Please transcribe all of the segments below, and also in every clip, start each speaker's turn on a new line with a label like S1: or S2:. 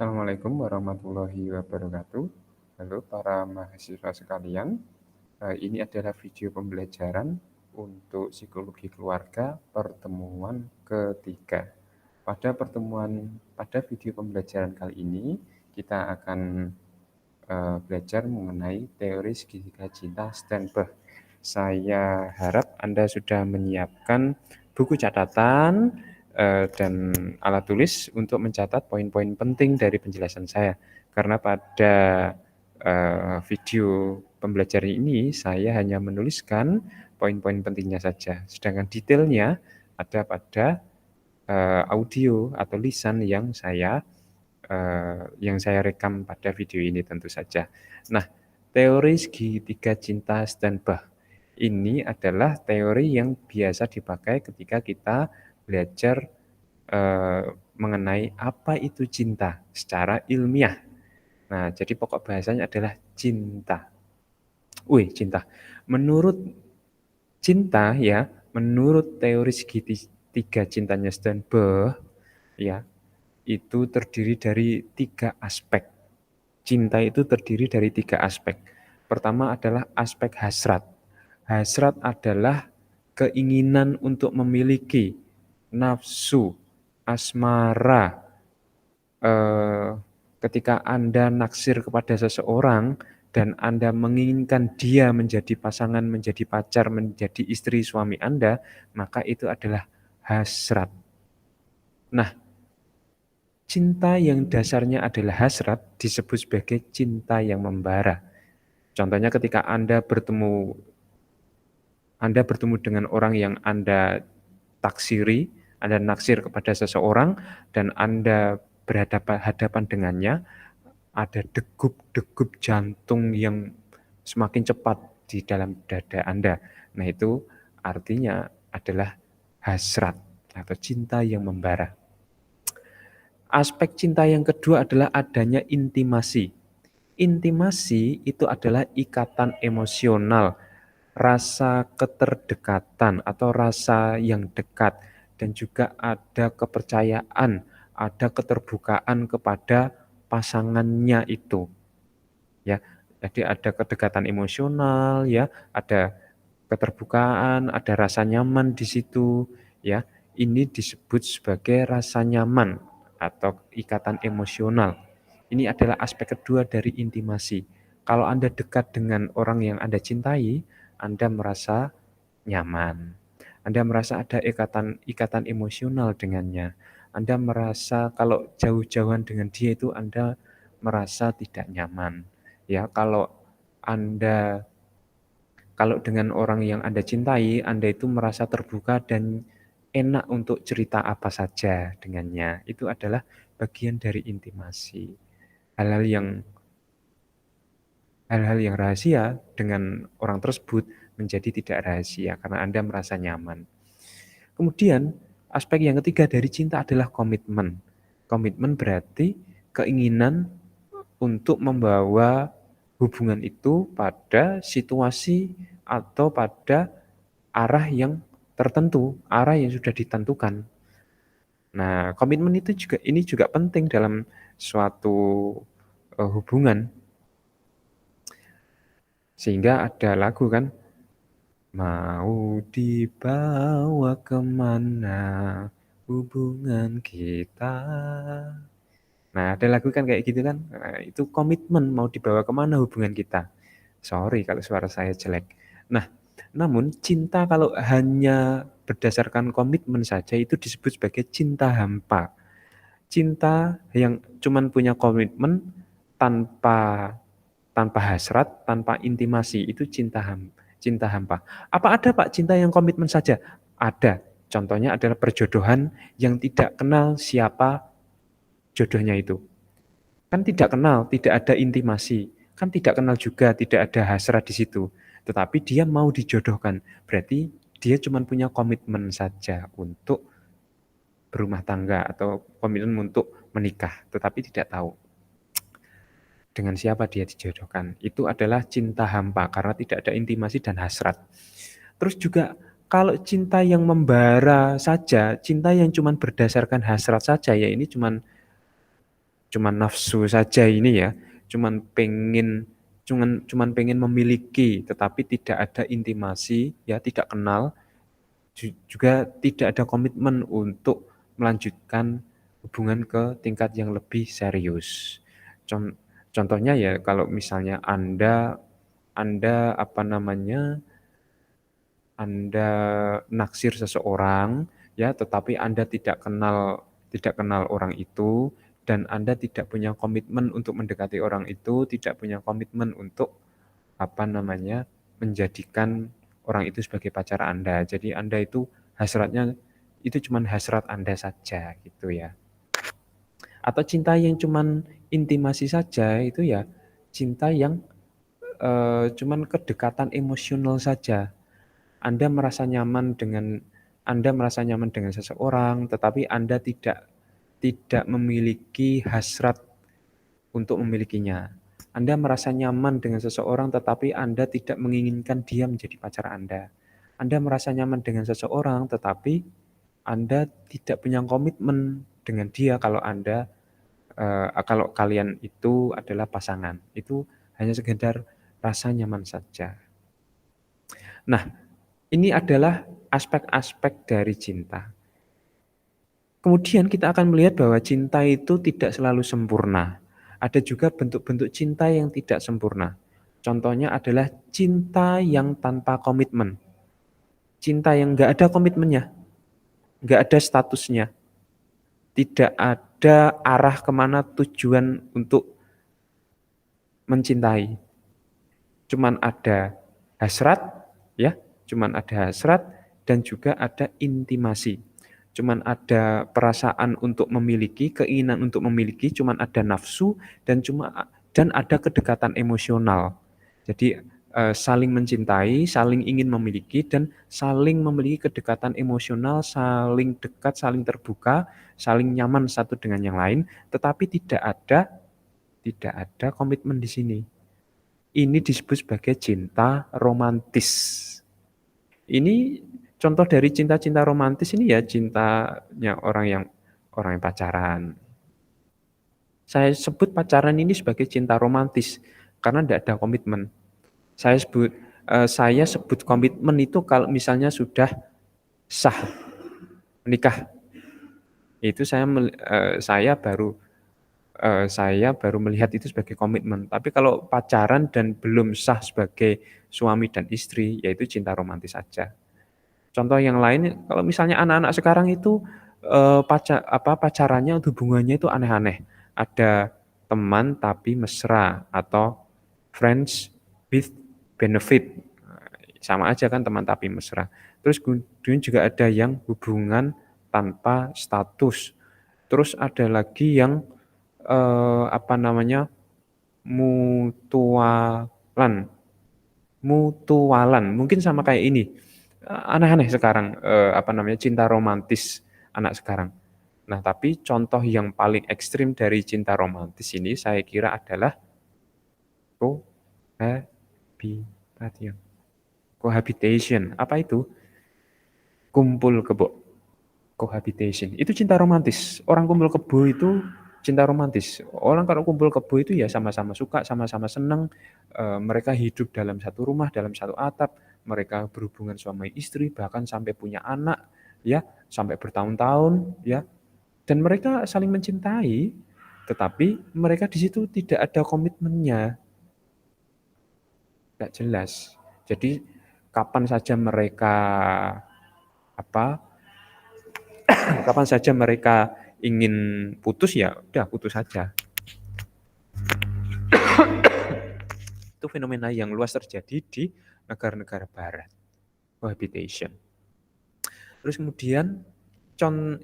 S1: Assalamualaikum warahmatullahi wabarakatuh. Halo para mahasiswa sekalian. Ini adalah video pembelajaran untuk psikologi keluarga pertemuan ketiga. Pada video pembelajaran kali ini kita akan belajar mengenai teori segitiga cinta Sternberg. Saya harap Anda sudah menyiapkan buku catatan dan alat tulis untuk mencatat poin-poin penting dari penjelasan saya. Karena pada video pembelajaran ini saya hanya menuliskan poin-poin pentingnya saja. Sedangkan detailnya ada pada audio atau lisan yang saya rekam pada video ini tentu saja. Nah, teori segitiga cinta Sternberg ini adalah teori yang biasa dipakai ketika kita belajar mengenai apa itu cinta secara ilmiah. Nah, jadi pokok bahasanya adalah cinta. Cinta. Menurut menurut teori segitiga cintanya Sternberg, ya, itu terdiri dari 3 aspek. Cinta itu terdiri dari 3 aspek. Pertama adalah aspek hasrat. Hasrat adalah keinginan untuk memiliki, nafsu, asmara. Ketika Anda naksir kepada seseorang dan Anda menginginkan dia menjadi pasangan, menjadi pacar, menjadi istri suami Anda, maka itu adalah hasrat. Nah, cinta yang dasarnya adalah hasrat disebut sebagai cinta yang membara. Contohnya ketika Anda bertemu dengan orang yang Anda taksiri, Anda naksir kepada seseorang dan Anda berhadapan dengannya, ada degup-degup jantung yang semakin cepat di dalam dada Anda. Nah, itu artinya adalah hasrat atau cinta yang membara. Aspek cinta yang kedua adalah adanya intimasi. Intimasi itu adalah ikatan emosional, rasa keterdekatan atau rasa yang dekat, dan juga ada kepercayaan, ada keterbukaan kepada pasangannya itu. Ya, jadi ada kedekatan emosional, ya, ada keterbukaan, ada rasa nyaman di situ, ya. Ini disebut sebagai rasa nyaman atau ikatan emosional. Ini adalah aspek kedua dari intimasi. Kalau Anda dekat dengan orang yang Anda cintai, Anda merasa nyaman. Anda merasa ada ikatan emosional dengannya. Anda merasa kalau jauh-jauhan dengan dia itu Anda merasa tidak nyaman. Ya, kalau dengan orang yang Anda cintai, Anda itu merasa terbuka dan enak untuk cerita apa saja dengannya. Itu adalah bagian dari intimasi. Hal-hal yang rahasia dengan orang tersebut menjadi tidak rahasia karena Anda merasa nyaman. Kemudian, aspek yang ketiga dari cinta adalah komitmen. Komitmen berarti keinginan untuk membawa hubungan itu pada situasi atau pada arah yang tertentu, arah yang sudah ditentukan. Nah, komitmen ini juga penting dalam suatu hubungan. Sehingga ada lagu kan, mau dibawa kemana hubungan kita. Nah, ada lagu kan kayak gitu kan. Nah, itu komitmen mau dibawa kemana hubungan kita. Sorry kalau suara saya jelek. Nah, namun cinta kalau hanya berdasarkan komitmen saja itu disebut sebagai cinta hampa. Cinta yang cuman punya komitmen tanpa hasrat, tanpa intimasi, itu cinta hampa. Apa ada Pak cinta yang komitmen saja? Ada. Contohnya adalah perjodohan yang tidak kenal siapa jodohnya itu. Kan tidak kenal, tidak ada intimasi. Kan tidak kenal juga, tidak ada hasrat di situ. Tetapi dia mau dijodohkan. Berarti dia cuma punya komitmen saja untuk berumah tangga atau komitmen untuk menikah, tetapi tidak tahu dengan siapa dia dijodohkan. Itu adalah cinta hampa karena tidak ada intimasi dan hasrat. Terus juga kalau cinta yang membara saja, cinta yang cuma berdasarkan hasrat saja, ya ini cuma cuman nafsu saja ini ya, cuman pengen cuman pengen memiliki tetapi tidak ada intimasi ya, tidak kenal, juga tidak ada komitmen untuk melanjutkan hubungan ke tingkat yang lebih serius. Con contohnya ya kalau misalnya Anda apa namanya, Anda naksir seseorang ya, tetapi Anda tidak kenal orang itu dan Anda tidak punya komitmen untuk mendekati orang itu, tidak punya komitmen untuk apa namanya, menjadikan orang itu sebagai pacar Anda. Jadi Anda itu hasratnya itu cuman hasrat Anda saja gitu ya. Atau cinta yang cuman intimasi saja itu ya cinta yang cuman kedekatan emosional saja. Anda merasa nyaman dengan seseorang, tetapi Anda tidak memiliki hasrat untuk memilikinya. Anda merasa nyaman dengan seseorang, tetapi Anda tidak menginginkan dia menjadi pacar Anda. Anda merasa nyaman dengan seseorang, tetapi Anda tidak punya komitmen dengan dia kalau kalian itu adalah pasangan. Itu hanya sekedar rasa nyaman saja. Nah, ini adalah aspek-aspek dari cinta. Kemudian kita akan melihat bahwa cinta itu tidak selalu sempurna. Ada juga bentuk-bentuk cinta yang tidak sempurna. Contohnya adalah cinta yang tanpa komitmen. Cinta yang nggak ada komitmennya, nggak ada statusnya, tidak ada arah kemana tujuan untuk mencintai. Cuman ada hasrat, ya, cuman ada hasrat dan juga ada intimasi. Cuman ada perasaan untuk memiliki, keinginan untuk memiliki, cuman ada nafsu dan ada kedekatan emosional. Jadi saling mencintai, saling ingin memiliki dan saling memiliki kedekatan emosional, saling dekat, saling terbuka, saling nyaman satu dengan yang lain, tetapi tidak ada komitmen di sini. Ini disebut sebagai cinta romantis. Ini contoh dari cinta-cinta romantis ini ya cintanya orang yang pacaran. Saya sebut pacaran ini sebagai cinta romantis karena tidak ada komitmen. Saya sebut komitmen itu kalau misalnya sudah sah menikah. Itu saya baru melihat itu sebagai komitmen. Tapi kalau pacaran dan belum sah sebagai suami dan istri, yaitu cinta romantis saja. Contoh yang lain, kalau misalnya anak-anak sekarang itu pacarannya, hubungannya itu aneh-aneh. Ada teman tapi mesra atau friends with benefit. Sama aja kan teman tapi mesra. Terus kemudian juga ada yang hubungan tanpa status. Terus ada lagi yang apa namanya, mutualan. Mutualan, mungkin sama kayak ini. Aneh-aneh sekarang, apa namanya, cinta romantis anak sekarang. Nah, tapi contoh yang paling ekstrim dari cinta romantis ini saya kira adalah cohabitation. Cohabitation, apa itu? Kumpul kebo. Cohabitation, itu cinta romantis. Orang kumpul kebo itu cinta romantis. Orang kalau kumpul kebo itu ya sama-sama suka, sama-sama senang, mereka hidup dalam satu rumah, dalam satu atap, mereka berhubungan suami istri, bahkan sampai punya anak, ya, sampai bertahun-tahun, ya, dan mereka saling mencintai, tetapi mereka di situ tidak ada komitmennya, nggak jelas. Jadi kapan saja mereka apa kapan saja mereka ingin putus ya udah putus saja. Itu fenomena yang luas terjadi di negara-negara barat. Cohabitation. Terus kemudian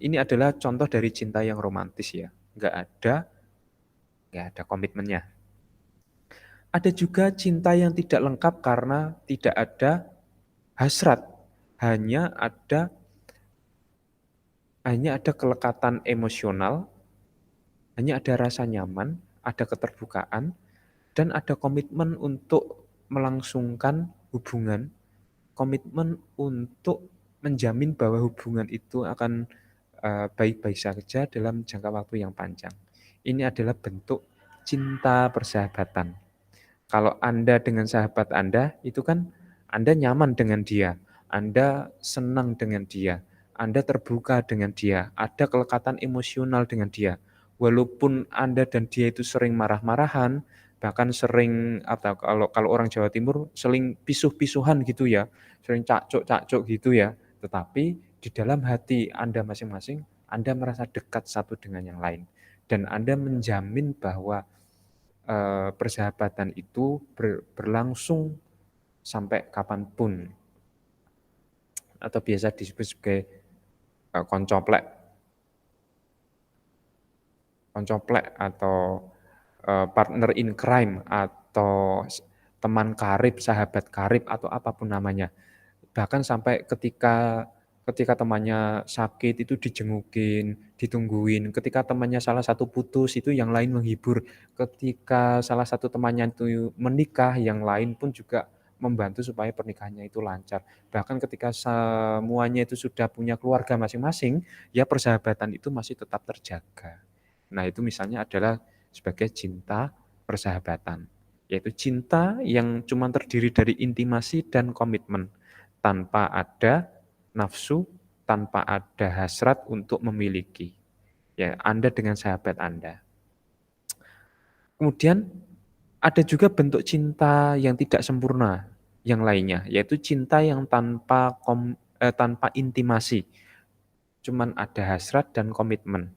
S1: ini adalah contoh dari cinta yang romantis ya. Nggak ada komitmennya. Ada juga cinta yang tidak lengkap karena tidak ada hasrat. Hanya ada kelekatan emosional, hanya ada rasa nyaman, ada keterbukaan, dan ada komitmen untuk melangsungkan hubungan, komitmen untuk menjamin bahwa hubungan itu akan baik-baik saja dalam jangka waktu yang panjang. Ini adalah bentuk cinta persahabatan. Kalau Anda dengan sahabat Anda, itu kan Anda nyaman dengan dia, Anda senang dengan dia, Anda terbuka dengan dia, ada kelekatan emosional dengan dia. Walaupun Anda dan dia itu sering marah-marahan, bahkan sering atau kalau orang Jawa Timur sering pisuh-pisuhan gitu ya, sering cakcuk-cakcuk gitu ya. Tetapi di dalam hati Anda masing-masing, Anda merasa dekat satu dengan yang lain. Dan Anda menjamin bahwa persahabatan itu berlangsung sampai kapanpun atau biasa disebut sebagai koncoplek, koncoplek atau partner in crime atau teman karib, sahabat karib atau apapun namanya. Bahkan sampai ketika ketika temannya sakit itu dijengukin, ditungguin. Ketika temannya salah satu putus itu yang lain menghibur. Ketika salah satu temannya itu menikah, yang lain pun juga membantu supaya pernikahannya itu lancar. Bahkan ketika semuanya itu sudah punya keluarga masing-masing, ya persahabatan itu masih tetap terjaga. Nah, itu misalnya adalah sebagai cinta persahabatan, yaitu cinta yang cuma terdiri dari intimasi dan komitmen tanpa ada nafsu, tanpa ada hasrat untuk memiliki. Ya, Anda dengan sahabat Anda. Kemudian ada juga bentuk cinta yang tidak sempurna yang lainnya, yaitu cinta yang tanpa intimasi, cuman ada hasrat dan komitmen.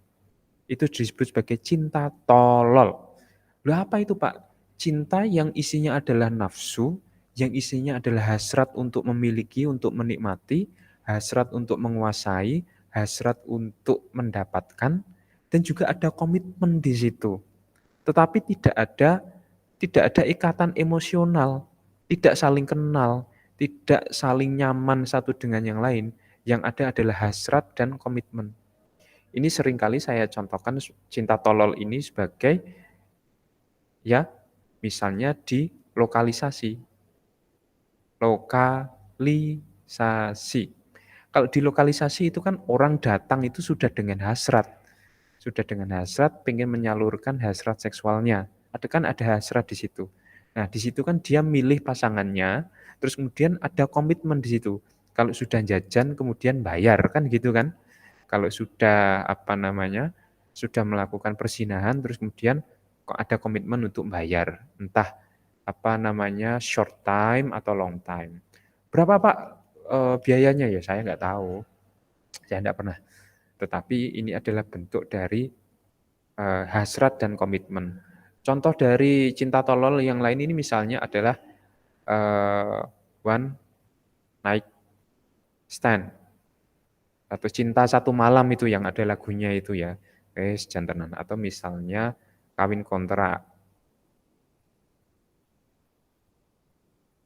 S1: Itu disebut sebagai cinta tolol. Loh apa itu Pak? Cinta yang isinya adalah nafsu, yang isinya adalah hasrat untuk memiliki, untuk menikmati, hasrat untuk menguasai, hasrat untuk mendapatkan, dan juga ada komitmen di situ. Tetapi tidak ada ikatan emosional, tidak saling kenal, tidak saling nyaman satu dengan yang lain. Yang ada adalah hasrat dan komitmen. Ini seringkali saya contohkan cinta tolol ini sebagai ya misalnya di lokalisasi. Lokalisasi. Kalau di lokalisasi itu kan orang datang itu sudah dengan hasrat. Sudah dengan hasrat pengen menyalurkan hasrat seksualnya. Ada hasrat di situ. Nah, di situ kan dia milih pasangannya, terus kemudian ada komitmen di situ. Kalau sudah jajan kemudian bayar kan gitu kan. Kalau sudah apa namanya, sudah melakukan persinahan terus kemudian kok ada komitmen untuk bayar, entah apa namanya, short time atau long time. Berapa Pak, biayanya ya? Saya nggak tahu, saya nggak pernah. Tetapi ini adalah bentuk dari, hasrat dan komitmen. Contoh dari cinta tolol yang lain ini misalnya adalah, eee, one night stand. Atau Cinta Satu Malam itu yang ada lagunya itu ya, wes jan tenan. Atau misalnya Kawin Kontrak,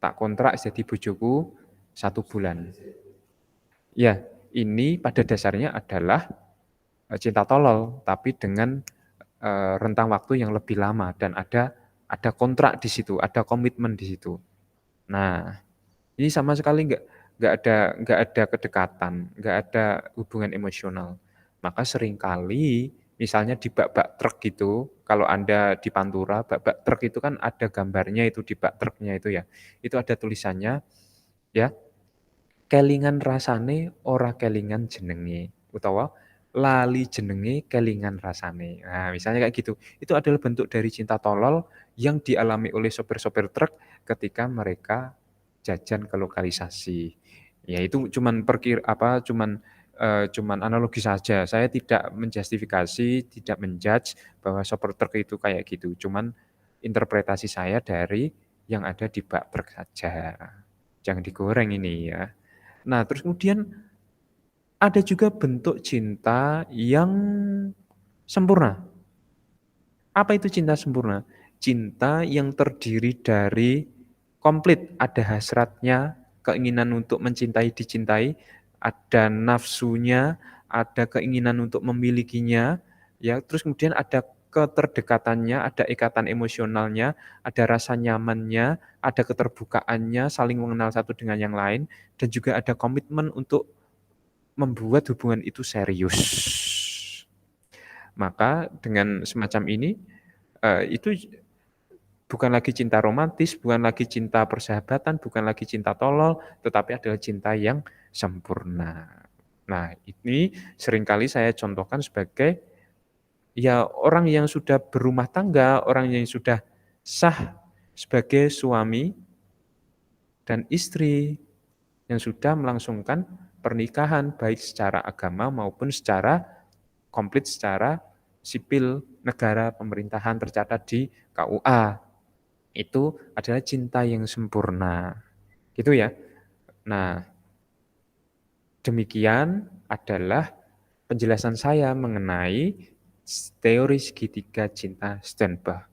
S1: tak kontrak jadi bojoku 1 bulan. Ya, ini pada dasarnya adalah, cinta tolol, tapi dengan, rentang waktu yang lebih lama dan ada kontrak di situ, ada komitmen di situ. Nah, ini sama sekali nggak ada kedekatan, nggak ada hubungan emosional. Maka seringkali misalnya di bak-bak truk gitu, kalau Anda di Pantura, bak-bak truk itu kan ada gambarnya itu di bak truknya itu ya. Itu ada tulisannya ya, "Kelingan rasane ora kelingan jenenge," utawa "Lali jenenge kelingan rasane." Nah, misalnya kayak gitu. Itu adalah bentuk dari cinta tolol yang dialami oleh sopir-sopir truk ketika mereka jajan ke lokalisasi. Ya itu cuman analogi saja. Saya tidak menjustifikasi, tidak menjudge bahwa sopir truk itu kayak gitu. Cuman interpretasi saya dari yang ada di bak truk saja. Jangan digoreng ini ya. Nah, terus kemudian ada juga bentuk cinta yang sempurna. Apa itu cinta sempurna? Cinta yang terdiri dari komplit, ada hasratnya, keinginan untuk mencintai, dicintai, ada nafsunya, ada keinginan untuk memilikinya, ya, terus kemudian ada keterdekatannya, ada ikatan emosionalnya, ada rasa nyamannya, ada keterbukaannya, saling mengenal satu dengan yang lain, dan juga ada komitmen untuk membuat hubungan itu serius. Maka dengan semacam ini, itu bukan lagi cinta romantis, bukan lagi cinta persahabatan, bukan lagi cinta tolol, tetapi adalah cinta yang sempurna. Nah, ini seringkali saya contohkan sebagai, ya orang yang sudah berumah tangga, orang yang sudah sah sebagai suami dan istri, yang sudah melangsungkan pernikahan, baik secara agama maupun secara komplit secara sipil negara pemerintahan tercatat di KUA. Itu adalah cinta yang sempurna, gitu ya. Nah, demikian adalah penjelasan saya mengenai teori segitiga cinta Sternbach.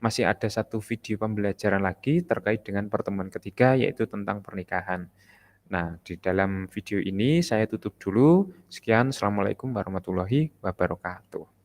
S1: Masih ada satu video pembelajaran lagi terkait dengan pertemuan ketiga, yaitu tentang pernikahan. Nah, di dalam video ini saya tutup dulu. Sekian, Assalamualaikum warahmatullahi wabarakatuh.